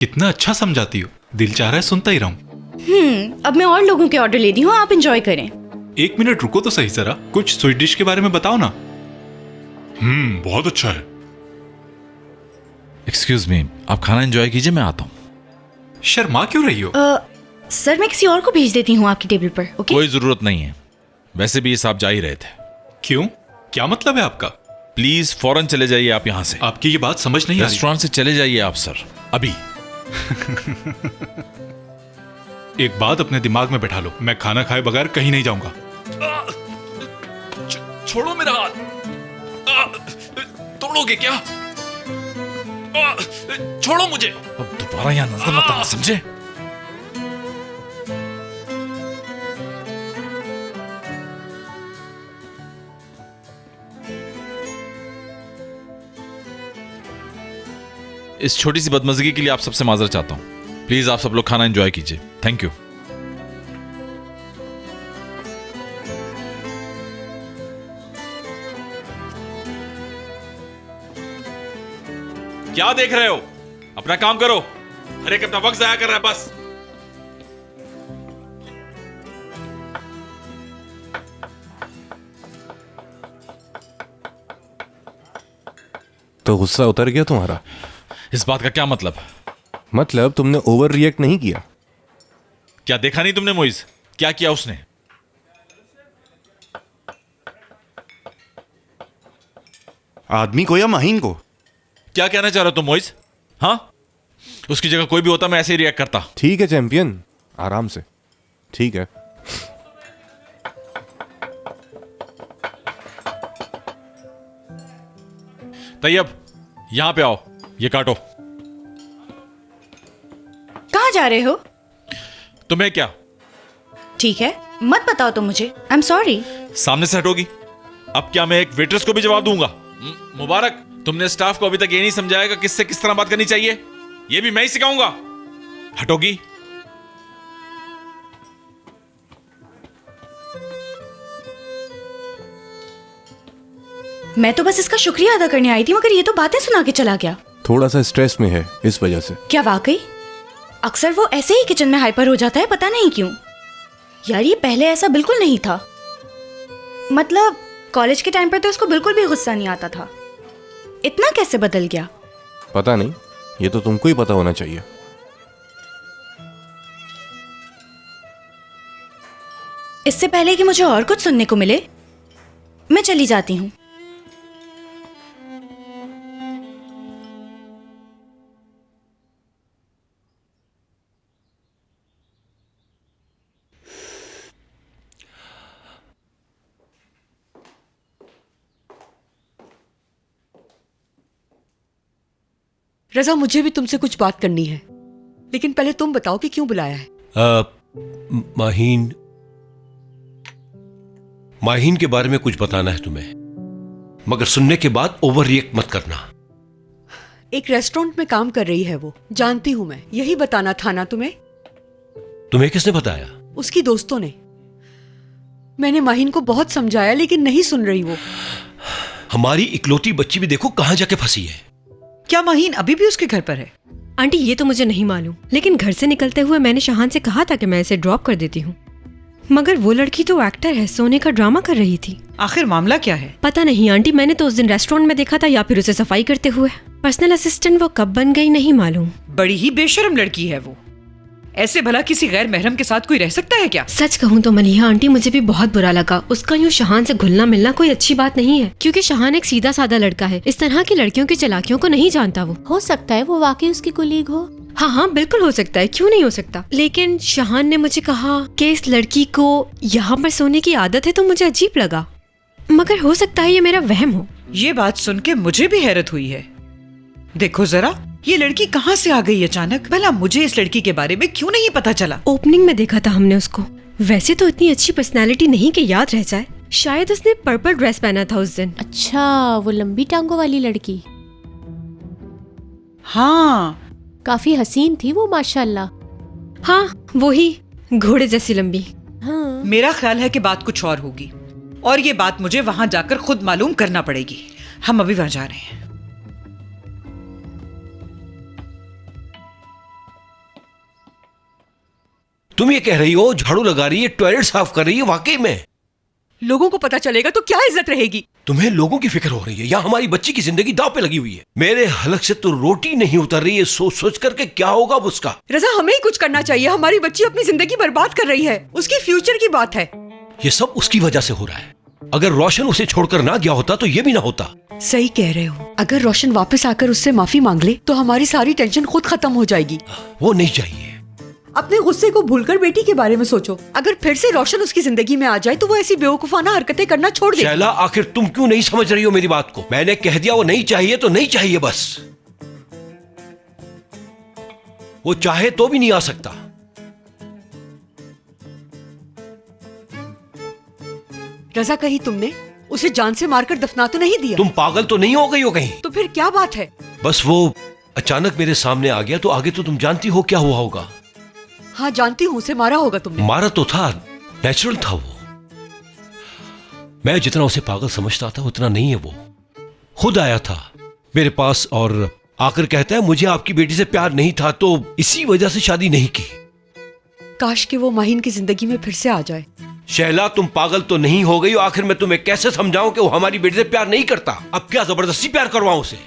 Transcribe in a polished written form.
कितना अच्छा समझाती हो, दिल चाह रहा है सुनता ही रहूं। अब मैं और लोगों के ऑर्डर लेती हूँ, आप एंजॉय करें। 1 मिनट रुको तो सही जरा, कुछ स्वीट डिश के बारे में बताओ ना। बहुत अच्छा है। एक्सक्यूज मी, आप खाना एंजॉय कीजिए, मैं आता हूँ। शर्मा क्यों रही हो? सर मैं किसी और को भेज देती हूँ आपकी टेबल पर, ओके? कोई जरूरत नहीं है, वैसे भी ये साहब जा ही रहे थे। क्यों, क्या मतलब है आपका? प्लीज फौरन चले जाइए आप यहाँ से। आपकी ये बात समझ नहीं आ रही। रेस्टोरेंट से चले जाइए आप सर, अभी। एक बात अपने दिमाग में बैठा लो, मैं खाना खाए बगैर कहीं नहीं जाऊंगा। छोड़ो मेरा हाथ। तोड़ोगे क्या? छोड़ो मुझे। अब दोबारा यहाँ नजर मत आना, समझे? इस छोटी सी बदमज़गी के लिए आप सबसे माजरत चाहता हूं। प्लीज आप सब लोग खाना एंजॉय कीजिए। Thank you. क्या देख रहे हो? अपना काम करो। हर एक अपना वक्त जाया कर रहा है बस। तो गुस्सा उतर गया तुम्हारा? इस बात का क्या मतलब? मतलब तुमने ओवर रिएक्ट नहीं किया? क्या देखा नहीं तुमने मोइज? क्या किया उसने? आदमी को या माहीन को? क्या कहना चाह रहे हो तुम मोइज? हाँ, उसकी जगह कोई भी होता मैं ऐसे ही रिएक्ट करता। ठीक है चैंपियन, आराम से। ठीक है। तैयब, यहां पे आओ, ये काटो। कहाँ जा रहे हो? तुम्हें क्या? ठीक है, मत बताओ तो मुझे। I am sorry. सामने से हटोगी? अब क्या मैं एक वेट्रेस को भी जवाब दूंगा? मुबारक, तुमने स्टाफ को अभी तक ये नहीं समझाया कि किससे किस तरह बात करनी चाहिए। ये भी मैं ही सिखाऊंगा। हटोगी? मैं तो बस इसका शुक्रिया अदा करने आई थी, मगर ये तो बातें सुना के चला गया। थोड़ा सा स्ट्रेस में है इस वजह से। क्या वाकई? अक्सर वो ऐसे ही किचन में हाइपर हो जाता है, पता नहीं क्यों। यार ये पहले ऐसा बिल्कुल नहीं था। मतलब कॉलेज के टाइम पर तो इसको बिल्कुल भी गुस्सा नहीं आता था। इतना कैसे बदल गया? पता नहीं, ये तो तुमको ही पता होना चाहिए। इससे पहले कि मुझे और कुछ सुनने को मिले, मैं चली जाती हूँ। रजा, मुझे भी तुमसे कुछ बात करनी है, लेकिन पहले तुम बताओ कि क्यों बुलाया है। माहीन के बारे में कुछ बताना है तुम्हें, मगर सुनने के बाद ओवर रिएक्ट मत करना। एक रेस्टोरेंट में काम कर रही है वो, जानती हूं मैं। यही बताना था ना तुम्हें? तुम्हें किसने बताया? उसकी दोस्तों ने। मैंने माहीन को बहुत समझाया लेकिन नहीं सुन रही वो। हमारी इकलौती बच्ची भी देखो कहां जाके फंसी है। क्या माहीन अभी भी उसके घर पर है? आंटी ये तो मुझे नहीं मालूम, लेकिन घर से निकलते हुए मैंने शाहान से कहा था कि मैं इसे ड्रॉप कर देती हूँ, मगर वो लड़की तो एक्टर है, सोने का ड्रामा कर रही थी। आखिर मामला क्या है? पता नहीं आंटी, मैंने तो उस दिन रेस्टोरेंट में देखा था, या फिर उसे सफाई करते हुए। पर्सनल असिस्टेंट वो कब बन गई नहीं मालूम। बड़ी ही बेशर्म लड़की है वो। ऐसे भला किसी गैर महरम के साथ कोई रह सकता है क्या? सच कहूँ तो मलिहा आंटी, मुझे भी बहुत बुरा लगा। उसका यूँ शाहान से घुलना मिलना कोई अच्छी बात नहीं है, क्योंकि शाहान एक सीधा साधा लड़का है। इस तरह की लड़कियों की चालाकियों को नहीं जानता वो। हो सकता है वो वाकई उसकी कुलीग हो। हाँ हाँ बिल्कुल हो सकता है, क्यों नहीं हो सकता। लेकिन शाहान ने मुझे कहा कि इस लड़की को यहाँ पर सोने की आदत है, तो मुझे अजीब लगा, मगर हो सकता है ये मेरा वहम हो। ये बात सुन के मुझे भी हैरत हुई है। देखो जरा, ये लड़की कहाँ से आ गई अचानक? भला मुझे इस लड़की के बारे में क्यों नहीं पता चला? ओपनिंग में देखा था हमने उसको। वैसे तो इतनी अच्छी पर्सनालिटी नहीं कि याद रह जाए। शायद उसने पर्पल ड्रेस पहना था उस दिन। अच्छा, वो लंबी टांगों वाली लड़की। हाँ, काफी हसीन थी वो माशाल्लाह। हाँ वही, घोड़े जैसी लंबी। हाँ। मेरा ख्याल है कि बात कुछ और होगी, और ये बात मुझे वहां जाकर खुद मालूम करना पड़ेगी। हम अभी वहां जा रहे हैं। तुम ये कह रही हो झाड़ू लगा रही है, टॉयलेट साफ कर रही है, वाकई में लोगों को पता चलेगा तो क्या इज्जत रहेगी? तुम्हें लोगों की फिक्र हो रही है या हमारी बच्ची की जिंदगी दांव पे लगी हुई है? मेरे हलक से तो रोटी नहीं उतर रही है, सोच सोच करके क्या होगा अब उसका। रजा, हमें ही कुछ करना चाहिए। हमारी बच्ची अपनी जिंदगी बर्बाद कर रही है, उसकी फ्यूचर की बात है। ये सब उसकी वजह से हो रहा है। अगर रोशन उसे छोड़कर ना गया होता तो ये भी ना होता। सही कह रहे हो। अगर रोशन वापस आकर उससे माफी मांग ले तो हमारी सारी टेंशन खुद खत्म हो जाएगी। वो नहीं चाहिए। अपने गुस्से को भूलकर बेटी के बारे में सोचो। अगर फिर से रोशन उसकी जिंदगी में आ जाए तो वो ऐसी बेवकूफाना हरकतें करना छोड़ दे। शैला, आखिर तुम क्यों नहीं समझ रही हो मेरी बात को? मैंने कह दिया वो नहीं चाहिए तो नहीं चाहिए बस। वो चाहे तो भी नहीं आ सकता। रजा, कहीं तुमने उसे जान से मारकर दफना तो नहीं दिया? तुम पागल तो नहीं हो गई हो कहीं? तो फिर क्या बात है? बस वो अचानक मेरे सामने आ गया तो आगे तो तुम जानती हो क्या हुआ होगा। हाँ जानती हूँ, उसे मारा होगा तुमने। मारा तो था, नेचुरल था वो। मैं जितना उसे पागल समझता था उतना नहीं है वो। खुद आया था मेरे पास और आकर कहता है मुझे आपकी बेटी से प्यार नहीं था तो इसी वजह से शादी नहीं की। काश कि वो माहिन की जिंदगी में फिर से आ जाए। शैला, तुम पागल तो नहीं हो गई? आखिर मैं तुम्हें कैसे समझाऊं कि वो हमारी बेटी से प्यार नहीं करता? अब क्या जबरदस्ती प्यार करवाऊं उसे?